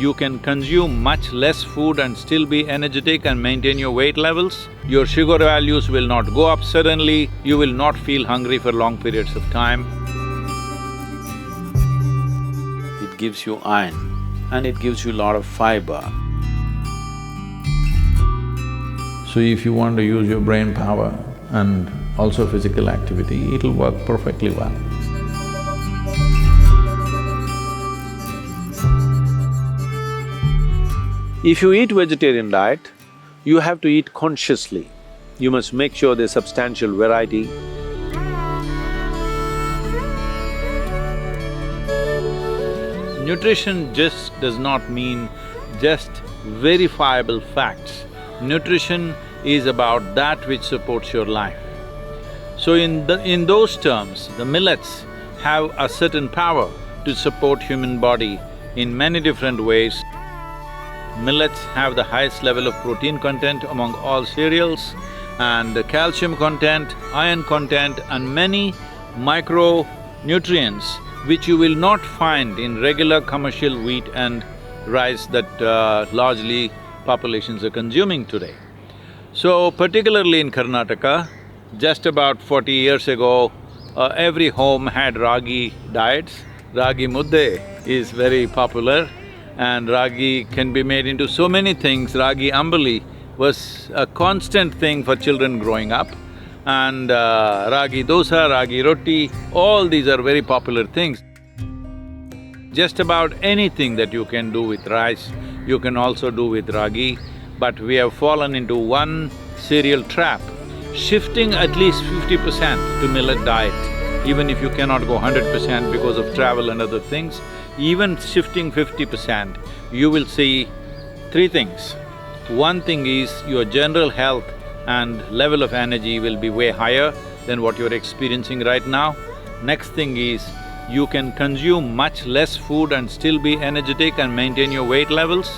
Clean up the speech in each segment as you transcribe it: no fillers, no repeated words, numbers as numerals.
you can consume much less food and still be energetic and maintain your weight levels. Your sugar values will not go up suddenly, you will not feel hungry for long periods of time. It gives you iron and it gives you a lot of fiber. So if you want to use your brain power and also physical activity, it'll work perfectly well. If you eat vegetarian diet, you have to eat consciously. You must make sure there's substantial variety. Nutrition just does not mean just verifiable facts. Nutrition is about that which supports your life. So in those terms, the millets have a certain power to support human body in many different ways. Millets have the highest level of protein content among all cereals, and calcium content, iron content and many micronutrients which you will not find in regular commercial wheat and rice that largely populations are consuming today. So particularly in Karnataka, just about 40 years ago, every home had ragi diets. Ragi mudde is very popular and ragi can be made into so many things. Ragi ambali was a constant thing for children growing up, and ragi dosa, ragi roti, all these are very popular things. Just about anything that you can do with rice, you can also do with ragi, but we have fallen into one cereal trap, shifting at least 50% to millet diet. Even if you cannot go 100% because of travel and other things, even shifting 50%, you will see three things. One thing is your general health and level of energy will be way higher than what you're experiencing right now. Next thing is, you can consume much less food and still be energetic and maintain your weight levels.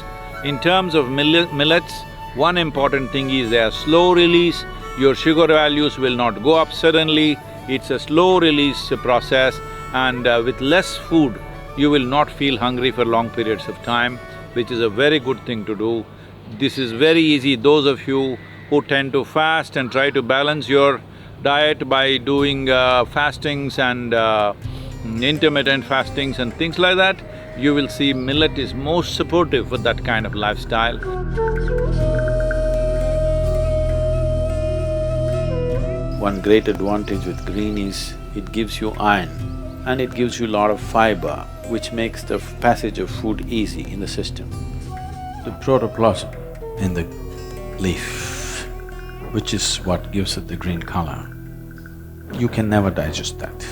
In terms of millets, one important thing is they are slow release, your sugar values will not go up suddenly, it's a slow release process, and with less food, you will not feel hungry for long periods of time, which is a very good thing to do. This is very easy. Those of you who tend to fast and try to balance your diet by doing fastings and intermittent fastings and things like that, you will see millet is most supportive for that kind of lifestyle. One great advantage with green is it gives you iron and it gives you a lot of fiber, which makes the passage of food easy in the system. The protoplasm in the leaf, which is what gives it the green color, you can never digest that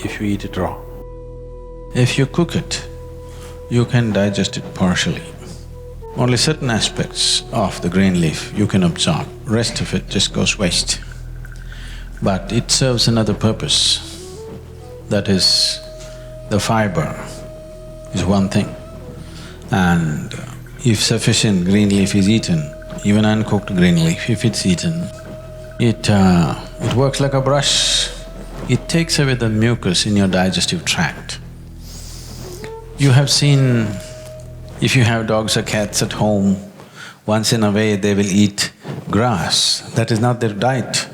if you eat it raw. If you cook it, you can digest it partially. Only certain aspects of the green leaf you can absorb, rest of it just goes waste. But it serves another purpose, that is, the fiber is one thing, and if sufficient green leaf is eaten, even uncooked green leaf, if it's eaten, it works like a brush. It takes away the mucus in your digestive tract. You have seen, if you have dogs or cats at home, once in a way they will eat grass. That is not their diet,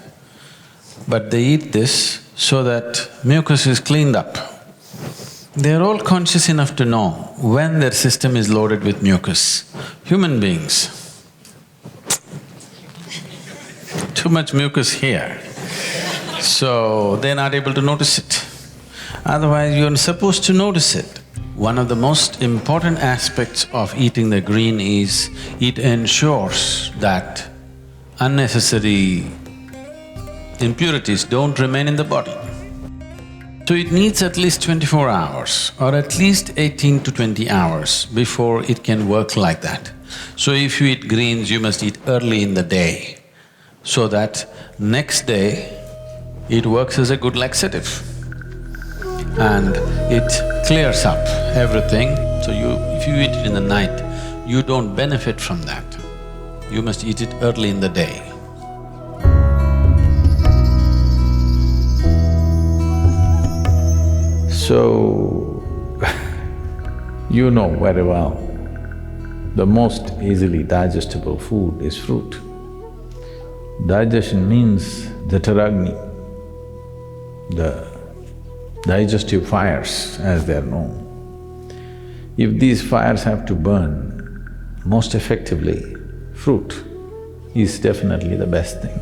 but they eat this so that mucus is cleaned up. They're all conscious enough to know when their system is loaded with mucus. Human beings, too much mucus here, so they're not able to notice it. Otherwise, you're supposed to notice it. One of the most important aspects of eating the green is it ensures that unnecessary impurities don't remain in the body. So it needs at least 24 hours or at least 18 to 20 hours before it can work like that. So if you eat greens, you must eat early in the day so that next day it works as a good laxative and it clears up everything. So if you eat it in the night, you don't benefit from that. You must eat it early in the day. So, you know very well the most easily digestible food is fruit. Digestion means the Taragni, the digestive fires as they are known. If these fires have to burn most effectively, fruit is definitely the best thing.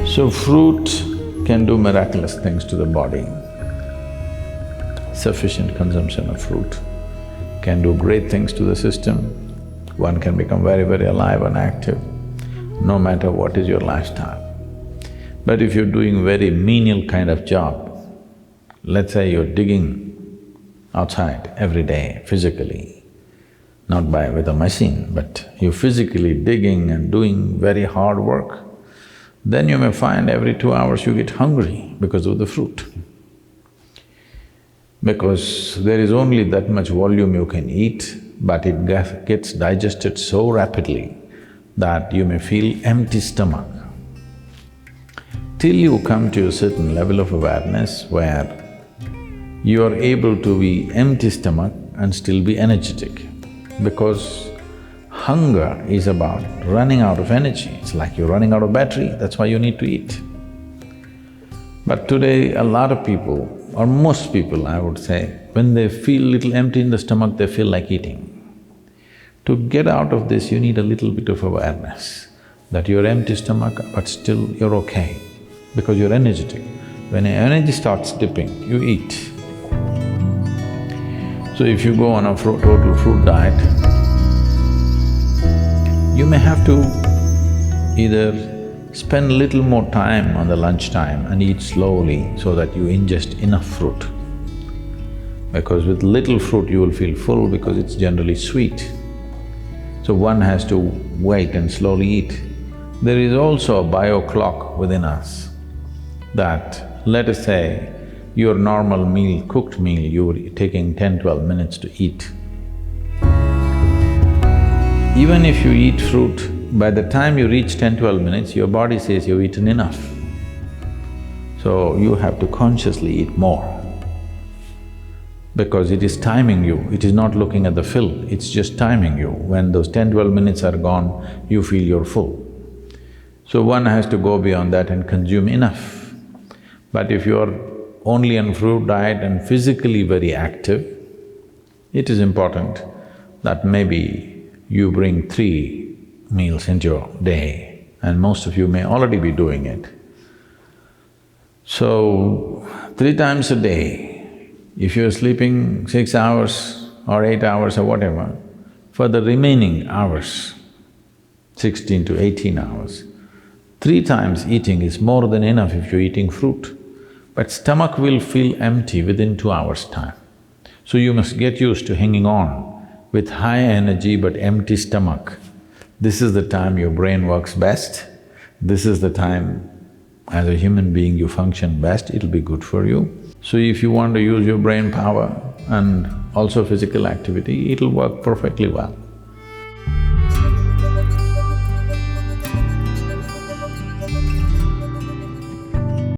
So fruit can do miraculous things to the body. Sufficient consumption of fruit can do great things to the system. One can become very, very alive and active, no matter what is your lifestyle. But if you're doing very menial kind of job, let's say you're digging outside every day physically, not with a machine, but you're physically digging and doing very hard work, then you may find every 2 hours you get hungry because of the fruit. Because there is only that much volume you can eat, but it gets digested so rapidly that you may feel empty stomach. Till you come to a certain level of awareness where you are able to be empty stomach and still be energetic, because hunger is about running out of energy. It's like you're running out of battery, that's why you need to eat. But today, a lot of people, or most people I would say, when they feel little empty in the stomach, they feel like eating. To get out of this, you need a little bit of awareness that you're empty stomach, but still you're okay, because you're energetic. When your energy starts dipping, you eat. So if you go on a total fruit diet, you may have to either spend little more time on the lunchtime and eat slowly so that you ingest enough fruit. Because with little fruit you will feel full because it's generally sweet. So one has to wait and slowly eat. There is also a bio clock within us that, let us say, your normal meal, cooked meal, you're taking 10-12 minutes to eat. Even if you eat fruit, by the time you reach 10-12 minutes, your body says you've eaten enough. So you have to consciously eat more, because it is timing you, it is not looking at the fill, it's just timing you. When those 10-12 minutes are gone, you feel you're full. So one has to go beyond that and consume enough. But if you're only on fruit diet and physically very active, it is important that maybe you bring 3 meals into your day, and most of you may already be doing it. So, 3 times a day, if you're sleeping 6 hours or 8 hours or whatever, for the remaining hours, 16 to 18 hours, 3 times eating is more than enough if you're eating fruit. But stomach will feel empty within 2 hours' time. So you must get used to hanging on with high energy but empty stomach. This is the time your brain works best, this is the time as a human being you function best, it'll be good for you. So if you want to use your brain power and also physical activity, it'll work perfectly well.